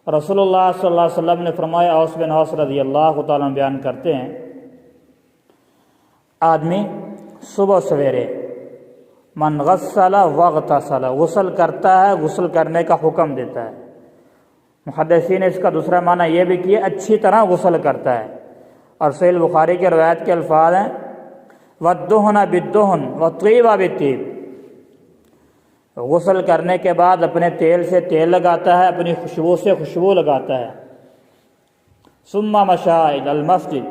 رسول اللہ صلی اللہ علیہ وسلم نے فرمایا، اوس بن اوس رضی اللہ تعالیٰ عنہ بیان کرتے ہیں، آدمی صبح سویرے من غسل واغتسل، غسل کرتا ہے، غسل کرنے کا حکم دیتا ہے۔ محدثین نے اس کا دوسرا معنی یہ بھی کیا، اچھی طرح غسل کرتا ہے۔ اور صحیح بخاری کے روایت کے الفاظ ہیں وَالدُّهْنَ بِالدُّهْنِ وَالطِّيبَ بِالطِّيبِ، غسل کرنے کے بعد اپنے تیل سے تیل لگاتا ہے، اپنی خوشبو سے خوشبو لگاتا ہے۔ ثم مشى إلى المسجد،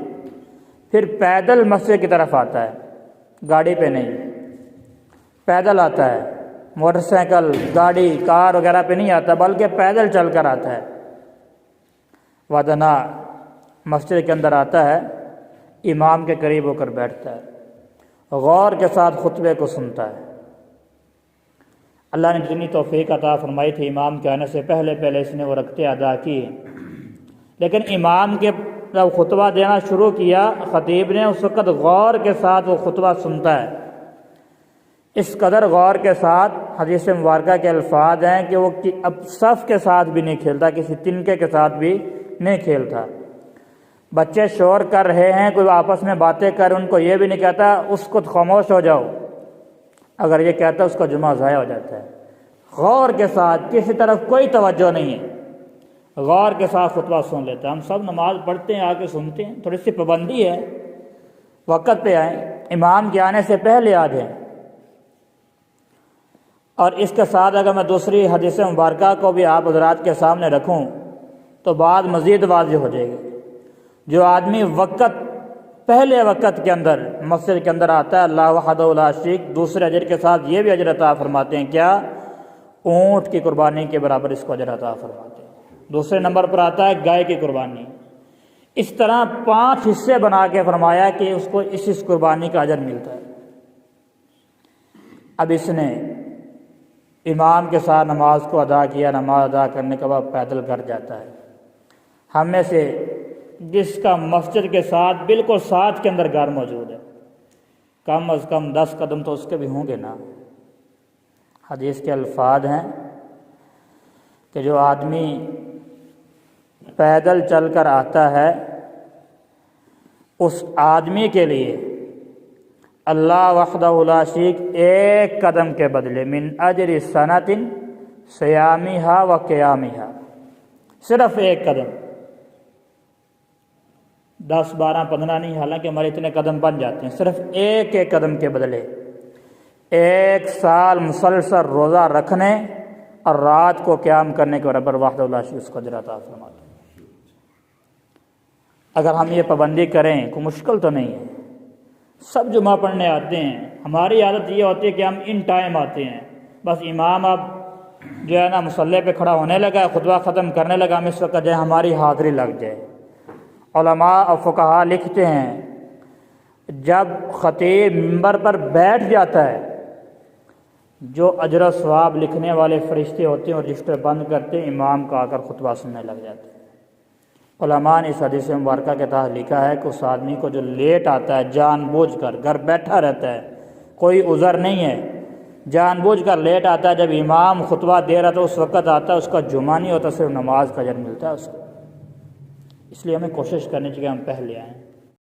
پھر پیدل مسجد کی طرف آتا ہے، گاڑی پہ نہیں، پیدل آتا ہے، موٹر سائیکل، گاڑی، کار وغیرہ پہ نہیں آتا بلکہ پیدل چل کر آتا ہے۔ ودنا، مسجد کے اندر آتا ہے، امام کے قریب ہو کر بیٹھتا ہے، غور کے ساتھ خطبے کو سنتا ہے۔ اللہ نے جتنی توفیق عطا فرمائی تھی امام کے آنے سے پہلے اس نے وہ رکعتیں ادا کی، لیکن امام کے جب خطبہ دینا شروع کیا خطیب نے، اس وقت غور کے ساتھ وہ خطبہ سنتا ہے، اس قدر غور کے ساتھ، حدیث مبارکہ کے الفاظ ہیں کہ وہ اب صف کے ساتھ بھی نہیں کھیلتا، کسی تنکے کے ساتھ بھی نہیں کھیلتا۔ بچے شور کر رہے ہیں، کوئی آپس میں باتیں کر، ان کو یہ بھی نہیں کہتا اس کو خاموش ہو جاؤ، اگر یہ کہتا اس کا جمعہ ضائع ہو جاتا ہے۔ غور کے ساتھ، کسی طرف کوئی توجہ نہیں ہے، غور کے ساتھ خطبہ سن لیتا ہے۔ ہم سب نماز پڑھتے ہیں، آ کے سنتے ہیں، تھوڑی سی پابندی ہے، وقت پہ آئیں، امام کے آنے سے پہلے آ جائیں۔ اور اس کے ساتھ اگر میں دوسری حدیث مبارکہ کو بھی آپ حضرات کے سامنے رکھوں تو بات مزید واضح ہو جائے گی۔ جو آدمی پہلے وقت کے اندر مسجد کے اندر آتا ہے، اللہ وحدہ لا شریک، دوسرے اجر کے ساتھ یہ بھی اجر عطا فرماتے ہیں، کیا؟ اونٹ کی قربانی کے برابر اس کو اجر عطا فرماتے ہیں۔ دوسرے نمبر پر آتا ہے گائے کی قربانی۔ اس طرح 5 حصے بنا کے فرمایا کہ اس کو اس قربانی کا اجر ملتا ہے۔ اب اس نے امام کے ساتھ نماز کو ادا کیا، نماز ادا کرنے کے بعد پیدل گھر جاتا ہے۔ ہم میں سے جس کا مسجد کے ساتھ بالکل ساتھ کے اندر گھر موجود ہے، کم از کم 10 قدم تو اس کے بھی ہوں گے نا۔ حدیث کے الفاظ ہیں کہ جو آدمی پیدل چل کر آتا ہے، اس آدمی کے لیے اللہ وحدہ لا شریک 1 قدم کے بدلے من اجر سنۃ صیامھا و قیامھا، صرف 1 قدم، 10 12 15 نہیں، حالانکہ ہمارے اتنے قدم بن جاتے ہیں، صرف ایک قدم کے بدلے 1 سال مسلسل روزہ رکھنے اور رات کو قیام کرنے کے برابر وحدہ لا شریک اس کو اجر عطا فرماتے ہیں۔ اگر ہم یہ پابندی کریں، کوئی مشکل تو نہیں ہے، سب جمعہ پڑھنے آتے ہیں۔ ہماری عادت یہ ہوتی ہے کہ ہم ان ٹائم آتے ہیں، بس امام اب جو ہے نا مصلی پہ کھڑا ہونے لگا، خطبہ ختم کرنے لگا، ہم اس وقت جو ہے ہماری حاضری لگ جائے۔ علماء اور فقہاء لکھتے ہیں جب خطیب منبر پر بیٹھ جاتا ہے، جو اجر و ثواب لکھنے والے فرشتے ہوتے ہیں اور رجسٹر بند کرتے ہیں، امام کا آ کر خطبہ سننے لگ جاتے ہیں۔ علماء نے اس حدیث مبارکہ کے تحت لکھا ہے کہ اس آدمی کو جو لیٹ آتا ہے، جان بوجھ کر گھر بیٹھا رہتا ہے، کوئی عذر نہیں ہے، جان بوجھ کر لیٹ آتا ہے، جب امام خطبہ دے رہا تو اس وقت آتا ہے، اس کا جمعہ نہیں ہوتا، صرف نماز کا اجر ملتا ہے اس کو۔ اس لیے ہمیں کوشش کرنی چاہیے کہ ہم پہلے آئیں۔